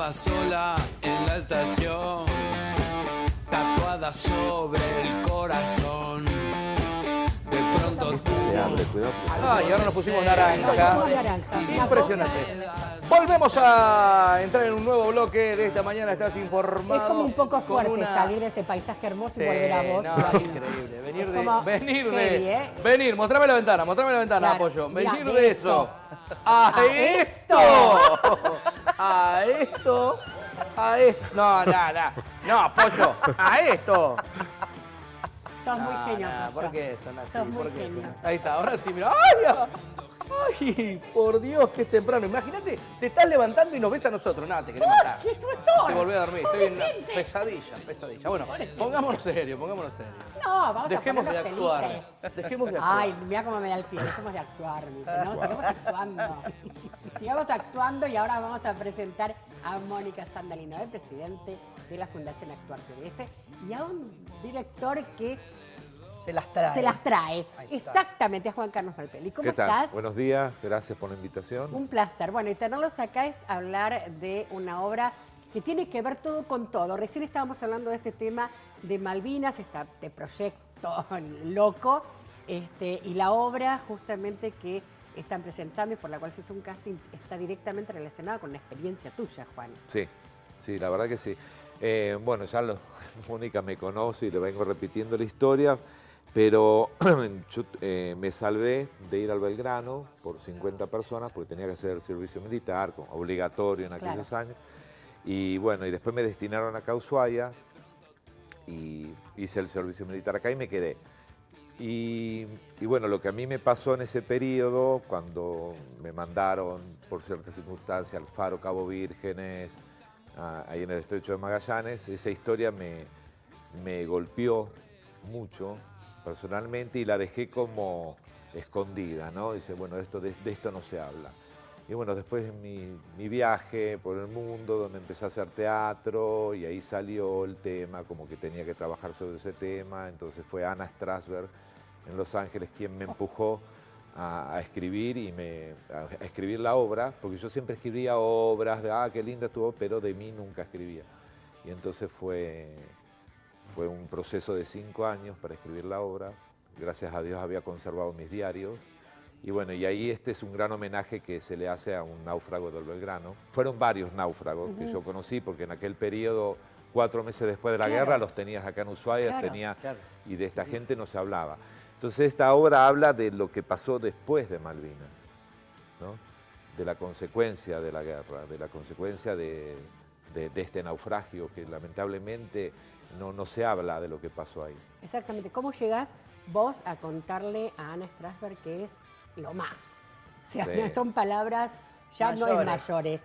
estaba sola en la estación, tatuada sobre el corazón. De pronto tú. Y ahora nos pusimos naranja. Impresionante. Volvemos a entrar en un nuevo bloque de esta mañana. Estás informado. Es como un poco fuerte salir de ese paisaje hermoso y volver a vos. No, increíble. Venir, mostrame la ventana, claro, Apoyo. Venir de eso. A esto. No, Apoyo. A esto. Sos muy genio. ¿Por qué son así? Sos muy genio. Ahí está, ahora sí, mira. ¡Ay, por Dios, qué temprano! Imagínate, te estás levantando y nos ves a nosotros. Nada, te querés matar. ¡Qué susto! Te volví a dormir. Estoy en una pesadilla. Bueno, pongámonos serios. No, vamos Dejemos a de ponernos actuar. felices. Dejemos de actuar. Ay, mira cómo me da el pie. Dejemos de actuar, me dice, ¿no? Sigamos actuando. Sigamos actuando y ahora vamos a presentar a Mónica Sandalino, el presidente de la Fundación Actuar PDF, y a un director que se las trae. Exactamente, a Juan Carlos Malpeli. ¿Cómo ¿Qué tal? estás? Buenos días, gracias por la invitación. Un placer. Bueno, y tenerlos acá es hablar de una obra que tiene que ver todo con todo. Recién estábamos hablando de este tema de Malvinas, este proyecto loco, y la obra justamente que están presentando y por la cual se hizo un casting está directamente relacionada con una experiencia tuya, Juan. Sí, la verdad que sí. Bueno, Mónica me conoce y le vengo repitiendo la historia, pero yo me salvé de ir al Belgrano por 50 personas porque tenía que hacer el servicio militar, obligatorio en aquellos años. Y bueno, y después me destinaron acá a Ushuaia y hice el servicio militar acá y me quedé. Y bueno, lo que a mí me pasó en ese periodo, cuando me mandaron por ciertas circunstancias al Faro Cabo Vírgenes, ahí en el Estrecho de Magallanes, esa historia me golpeó mucho personalmente y la dejé como escondida, ¿no? Dice, bueno, de esto no se habla. Y bueno, después de mi viaje por el mundo, donde empecé a hacer teatro, y ahí salió el tema, como que tenía que trabajar sobre ese tema, entonces fue Ana Strasberg en Los Ángeles quien me empujó a escribir a escribir la obra, porque yo siempre escribía obras de, qué linda estuvo, pero de mí nunca escribía. Y entonces fue un proceso de 5 años para escribir la obra. Gracias a Dios había conservado mis diarios. Y bueno, y ahí este es un gran homenaje que se le hace a un náufrago del Belgrano. Fueron varios náufragos que yo conocí, porque en aquel periodo, 4 meses después de la guerra, los tenías acá en Ushuaia, y de esta gente no se hablaba. Entonces esta obra habla de lo que pasó después de Malvinas, ¿no? De la consecuencia de la guerra, de la consecuencia de este naufragio, que lamentablemente no se habla de lo que pasó ahí. Exactamente. ¿Cómo llegás vos a contarle a Ana Strasberg que es lo más? O sea, son palabras ya no es mayores.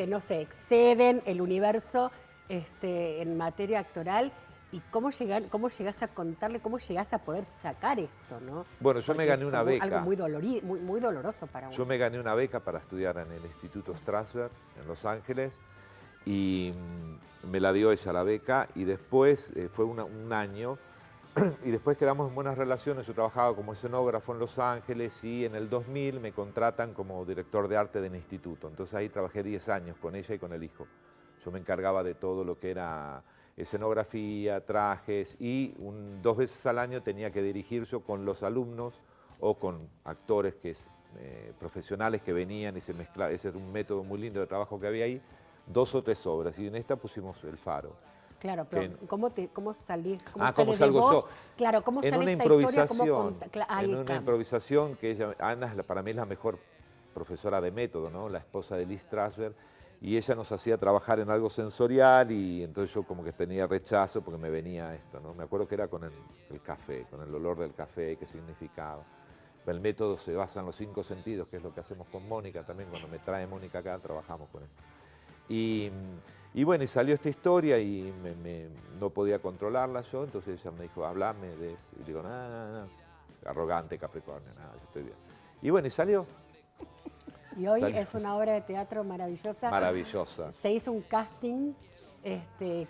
No sé, exceden el universo en materia actoral. ¿Y cómo llegás a contarle, cómo llegás a poder sacar esto, no? Bueno, yo me gané una beca. Algo muy doloroso para uno. Yo me gané una beca para estudiar en el Instituto Strasberg, en Los Ángeles, y me la dio ella la beca, y después fue un año, y después quedamos en buenas relaciones. Yo trabajaba como escenógrafo en Los Ángeles, y en el 2000 me contratan como director de arte del instituto. Entonces ahí trabajé 10 años con ella y con el hijo. Yo me encargaba de todo lo que era escenografía, trajes, y 2 veces al año tenía que dirigir yo con los alumnos o con actores profesionales que venían y se mezclaban. Ese era un método muy lindo de trabajo que había ahí, 2 o 3 obras, y en esta pusimos El Faro. Claro, pero ¿cómo salís? ¿Cómo salgo yo? Claro, ¿cómo en sale una esta improvisación, historia? En una improvisación que Ana para mí es la mejor profesora de método, ¿no? La esposa de Lee Strasberg, y ella nos hacía trabajar en algo sensorial, y entonces yo como que tenía rechazo porque me venía esto, ¿no? Me acuerdo que era con el café, con el olor del café, qué significaba. El método se basa en los 5 sentidos, que es lo que hacemos con Mónica también. Cuando me trae Mónica acá, trabajamos con él. Y bueno, y salió esta historia y no podía controlarla yo, entonces ella me dijo, hablame de eso. Y digo, no, arrogante, Capricornio, nada, yo estoy bien. Y bueno, y salió. Y hoy es una obra de teatro maravillosa. Maravillosa. Se hizo un casting,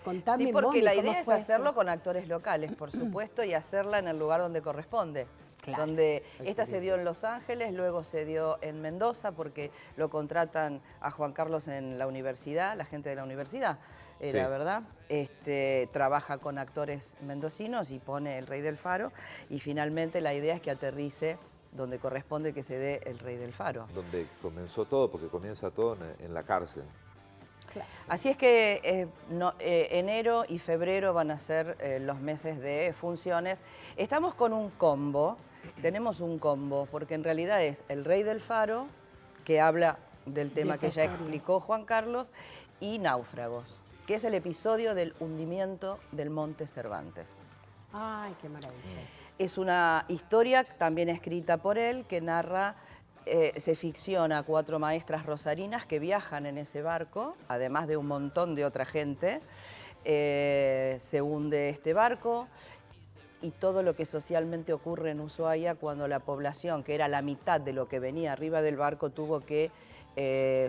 contame, sí, porque Moni, la ¿cómo idea es fue hacerlo eso? con actores locales, por supuesto, y hacerla en el lugar donde corresponde. Claro. Donde esta se dio en Los Ángeles, luego se dio en Mendoza, porque lo contratan a Juan Carlos en la universidad, la gente de la universidad, era, Sí. ¿verdad? Trabaja con actores mendocinos y pone El Rey del Faro, y finalmente la idea es que aterrice donde corresponde que se dé El Rey del Faro. Donde comenzó todo, porque comienza todo en la cárcel. Así es que enero y febrero van a ser los meses de funciones. Estamos con un combo, tenemos un combo, porque en realidad es El Rey del Faro, que habla del tema que ya explicó Juan Carlos, y Náufragos, que es el episodio del hundimiento del Monte Cervantes. Ay, qué maravilla. Es una historia también escrita por él que narra, se ficciona a 4 maestras rosarinas que viajan en ese barco, además de un montón de otra gente. Se hunde este barco y todo lo que socialmente ocurre en Ushuaia cuando la población, que era la mitad de lo que venía arriba del barco, tuvo que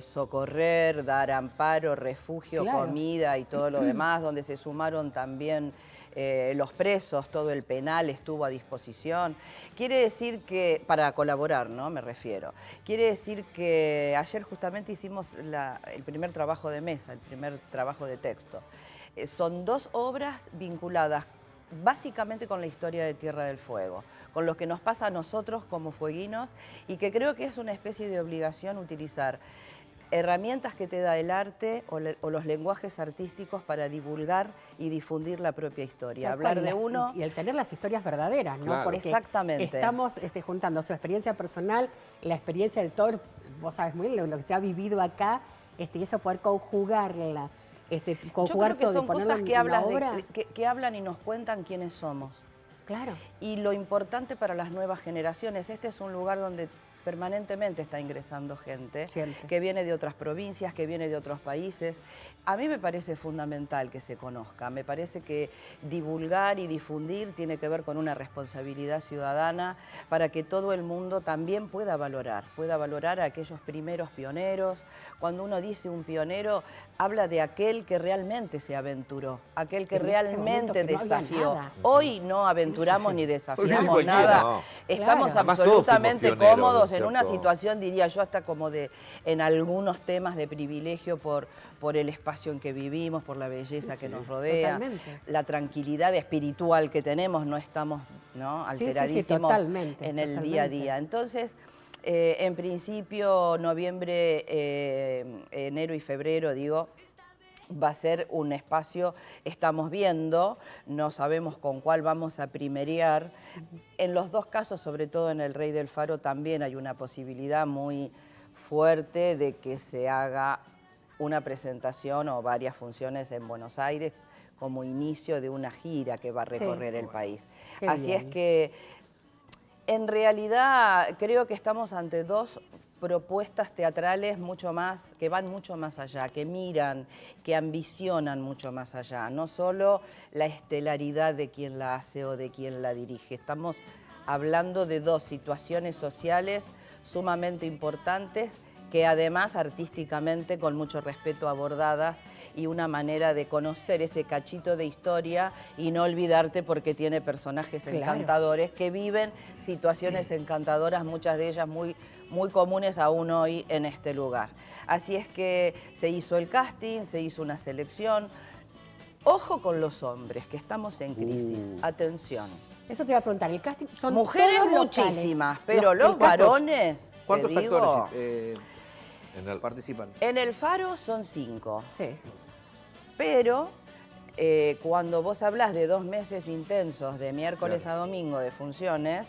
socorrer, dar amparo, refugio, Claro. comida y todo lo demás, donde se sumaron también los presos, todo el penal estuvo a disposición. Quiere decir que, para colaborar, ¿no? Me refiero. Quiere decir que ayer justamente hicimos el primer trabajo de mesa, el primer trabajo de texto. Son 2 obras vinculadas básicamente con la historia de Tierra del Fuego, con lo que nos pasa a nosotros como fueguinos, y que creo que es una especie de obligación utilizar herramientas que te da el arte o los lenguajes artísticos para divulgar y difundir la propia historia. Hablar de uno... Y el tener las historias verdaderas, ¿no? Claro. Porque Exactamente. estamos juntando su experiencia personal, la experiencia de todo, vos sabes muy bien lo que se ha vivido acá, y eso poder conjugarla. Yo creo que todo y son ponerlo cosas en que, la obra. que hablan y nos cuentan quiénes somos. Claro. Y lo importante para las nuevas generaciones, este es un lugar donde permanentemente está ingresando gente Siempre. que viene de otras provincias, que viene de otros países. A mí me parece fundamental que se conozca, me parece que divulgar y difundir tiene que ver con una responsabilidad ciudadana para que todo el mundo también pueda valorar a aquellos primeros pioneros. Cuando uno dice un pionero, habla de aquel que realmente se aventuró, aquel que En ese momento realmente que no había desafió. nada. Hoy no aventuramos ni desafiamos cualquiera, nada. no. Estamos Claro. Además, todos fuimos absolutamente pioneros, cómodos ¿no es en una cierto? situación, diría yo, hasta como en algunos temas de privilegio por el espacio en que vivimos, por la belleza que nos rodea, Totalmente. la tranquilidad espiritual que tenemos, no estamos alteradísimos totalmente, en el totalmente. día a día. Entonces, en principio, noviembre, enero y febrero, digo, va a ser un espacio, estamos viendo, no sabemos con cuál vamos a primerear. En los 2 casos, sobre todo en El Rey del Faro, también hay una posibilidad muy fuerte de que se haga una presentación o varias funciones en Buenos Aires como inicio de una gira que va a recorrer el país. Qué Así bien. es que, en realidad, creo que estamos ante 2 propuestas teatrales que van mucho más allá, que miran, que ambicionan mucho más allá. No solo la estelaridad de quien la hace o de quien la dirige. Estamos hablando de 2 situaciones sociales sumamente importantes que además artísticamente con mucho respeto abordadas y una manera de conocer ese cachito de historia y no olvidarte porque tiene personajes Claro. encantadores que viven situaciones encantadoras, muchas de ellas muy comunes aún hoy en este lugar. Así es que se hizo el casting, se hizo una selección. Ojo con los hombres, que estamos en crisis. Atención. Eso te iba a preguntar, el casting son Mujeres todos locales. muchísimas, pero los ¿cuántos- varones, te ¿Cuántos digo, actores En el- participan? en el Faro son 5. Sí. Pero cuando vos hablas de 2 meses intensos, de miércoles a domingo de funciones,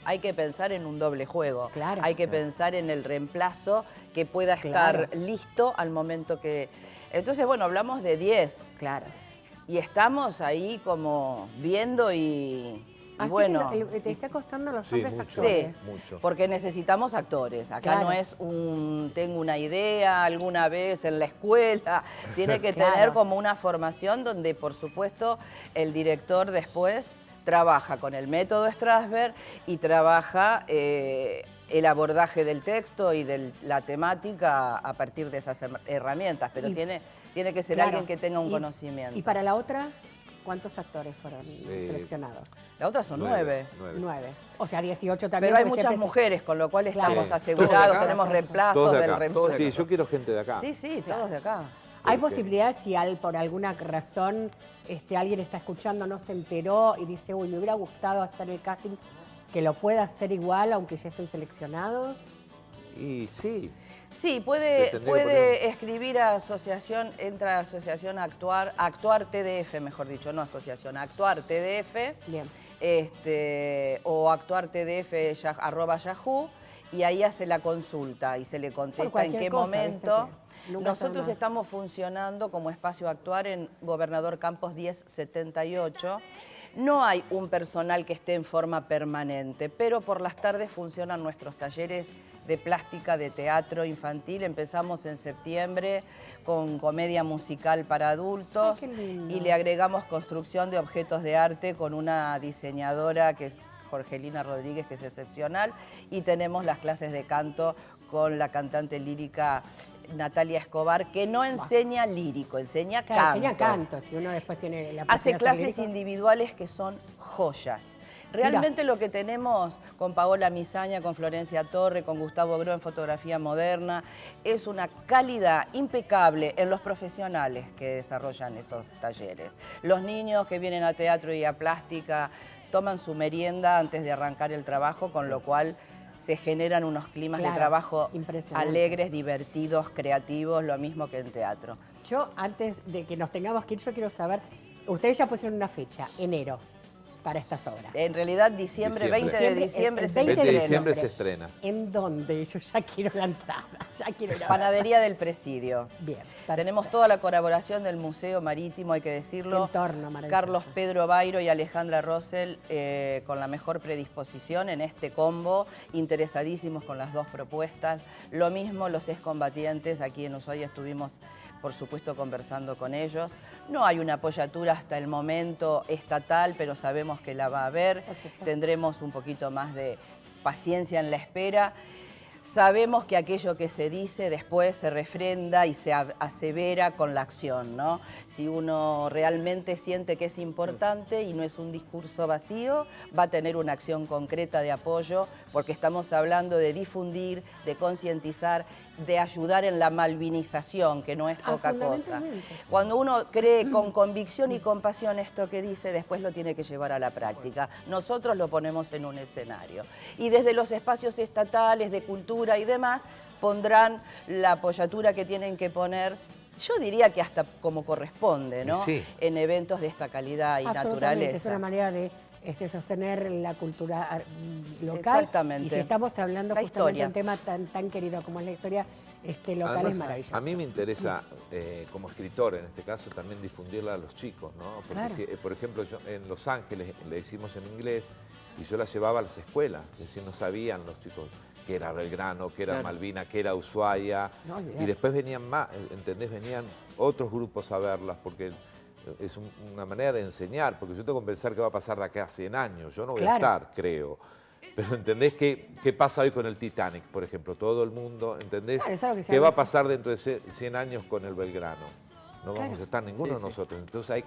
hay que pensar en un doble juego. Claro. Hay que pensar en el reemplazo que pueda estar Claro. listo al momento que... Entonces, bueno, hablamos de 10 Claro. y estamos ahí como viendo y Así bueno... que te está costando a los Sí, hombres mucho. actores. Sí, Mucho. porque necesitamos actores. Acá Claro. no es tengo una idea alguna vez en la escuela. Tiene que Claro. tener como una formación donde, por supuesto, el director después trabaja con el método Strasberg y trabaja el abordaje del texto y de la temática a partir de esas herramientas. Pero Y- tiene que ser Claro. alguien que tenga un Y- conocimiento. ¿Y para la otra? ¿Cuántos actores fueron seleccionados? La otra son 9. 9. O sea, 18 también. Pero hay porque muchas siempre mujeres, con lo cual estamos Sí. asegurados, tenemos reemplazos Todos de del acá. reemplazo. Sí, yo quiero gente de acá. Sí, todos de acá. ¿Hay Porque- posibilidades si por alguna razón alguien está escuchando, no se enteró y dice, uy, me hubiera gustado hacer el casting, que lo pueda hacer igual aunque ya estén seleccionados? Y sí, Sí, Te puede tendría que poner escribir a asociación, entra a asociación Actuar TDF, mejor dicho, no asociación, Actuar TDF, Bien. o Actuar TDF @yahoo, y ahí hace la consulta y se le Por contesta en cualquier qué cosa, momento. ¿viste? Que nunca está de Nosotros más. estamos funcionando como espacio Actuar en Gobernador Campos 1078. No hay un personal que esté en forma permanente, pero por las tardes funcionan nuestros talleres de plástica, de teatro infantil. Empezamos en septiembre con comedia musical para adultos. Ay, qué lindo. Y le agregamos construcción de objetos de arte con una diseñadora que es Jorgelina Rodríguez, que es excepcional. Y tenemos las clases de canto con la cantante lírica Natalia Escobar, que no enseña lírico, enseña Claro, canto. enseña canto, si uno después tiene la Hace posibilidad de ser clases lírico. individuales que son joyas. Realmente lo que tenemos con Paola Misaña, con Florencia Torre, con Gustavo Gro en fotografía moderna, es una calidad impecable en los profesionales que desarrollan esos talleres. Los niños que vienen a teatro y a plástica toman su merienda antes de arrancar el trabajo, con lo cual se generan unos climas Claro, de trabajo impresionante. alegres, divertidos, creativos, lo mismo que en teatro. Yo, antes de que nos tengamos que ir, yo quiero saber, ustedes ya pusieron una fecha, enero, para estas obras. En realidad, diciembre, 20 de diciembre, el se 20 20 de de diciembre noviembre. se estrena. ¿En dónde? Yo ya quiero la entrada, ya quiero ir a ver. Panadería del Presidio. Bien, Tenemos perfecto. toda la colaboración del Museo Marítimo, hay que decirlo. Entorno maravilloso. Carlos Pedro Bairo y Alejandra Rosell con la mejor predisposición en este combo, interesadísimos con las dos propuestas. Lo mismo los excombatientes, aquí en Ushuaia estuvimos, por supuesto, conversando con ellos. No hay una apoyatura hasta el momento estatal, pero sabemos que la va a haber. Tendremos un poquito más de paciencia en la espera. Sabemos que aquello que se dice después se refrenda y se asevera con la acción, ¿no? Si uno realmente siente que es importante y no es un discurso vacío, va a tener una acción concreta de apoyo, porque estamos hablando de difundir, de concientizar, de ayudar en la malvinización, que no es poca cosa. fundamentalmente. Cuando uno cree con convicción y compasión esto que dice, después lo tiene que llevar a la práctica. Nosotros lo ponemos en un escenario. Y desde los espacios estatales de cultura y demás, pondrán la apoyatura que tienen que poner, yo diría que hasta como corresponde, ¿no? Sí. En eventos de esta calidad y Absolutamente, naturaleza. es una manera de sostener la cultura local. Exactamente. Y si estamos hablando La justamente de historia. un tema tan querido como es la historia local, Además, es maravilloso. a mí me interesa, como escritor en este caso, también difundirla a los chicos, ¿no? Porque, Claro. por ejemplo, yo en Los Ángeles le hicimos en inglés y yo la llevaba a las escuelas, es decir, no sabían los chicos que era Belgrano, que era Claro. Malvina, que era Ushuaia, No, olvidate. y después venían más, ¿entendés? Venían otros grupos a verlas, porque es una manera de enseñar, porque yo tengo que pensar qué va a pasar de acá a 100 años, yo no voy Claro. a estar, creo. Pero ¿entendés qué pasa hoy con el Titanic, por ejemplo? Todo el mundo, ¿entendés? Claro, es algo que se ¿Qué va a habla. pasar dentro de 100 años con el Belgrano? No vamos Claro. a estar ninguno de nosotros. Entonces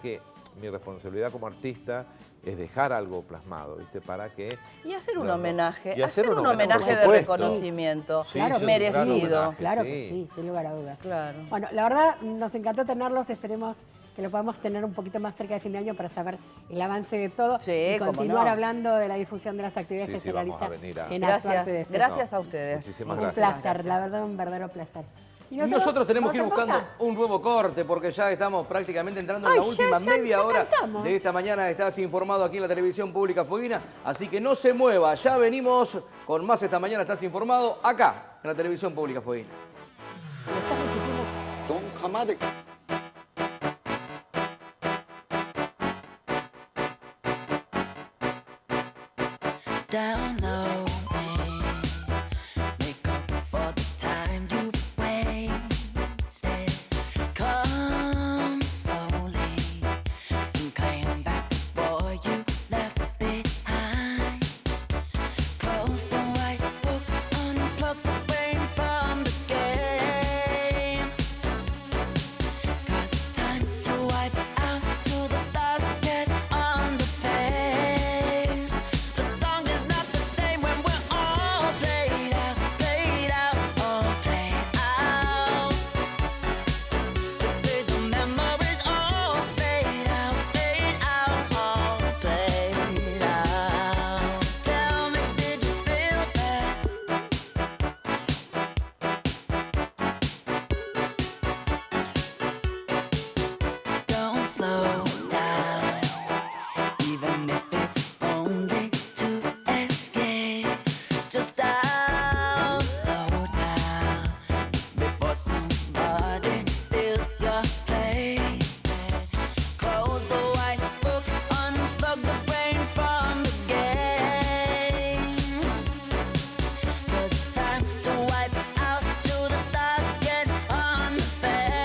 mi responsabilidad como artista es dejar algo plasmado, ¿viste? Para que... Y hacer un No, no. homenaje, Y hacer un por homenaje de supuesto. reconocimiento Sí, Claro, sí, merecido. homenaje, Claro sí. que sí, sin lugar a dudas. Claro. Bueno, la verdad nos encantó tenerlos, esperemos que lo podamos tener un poquito más cerca de fin de año para saber el avance de todo Sí, y cómo continuar no. hablando de la difusión de las actividades Sí, que sí, se vamos a realizan venir a- en Gracias, Actuarte de Fútbol. gracias a ustedes. Muchísimas Un gracias. placer, la verdad, un verdadero placer. Y nosotros tenemos que ir ¿vamos a buscando pausa? un nuevo corte porque ya estamos prácticamente entrando en Ay, la última ya media hora cantamos. de esta mañana. Estás informado aquí en la televisión pública Fueguina, así que no se mueva. Ya venimos con más esta mañana. Estás informado acá en la televisión pública Fueguina. Down low.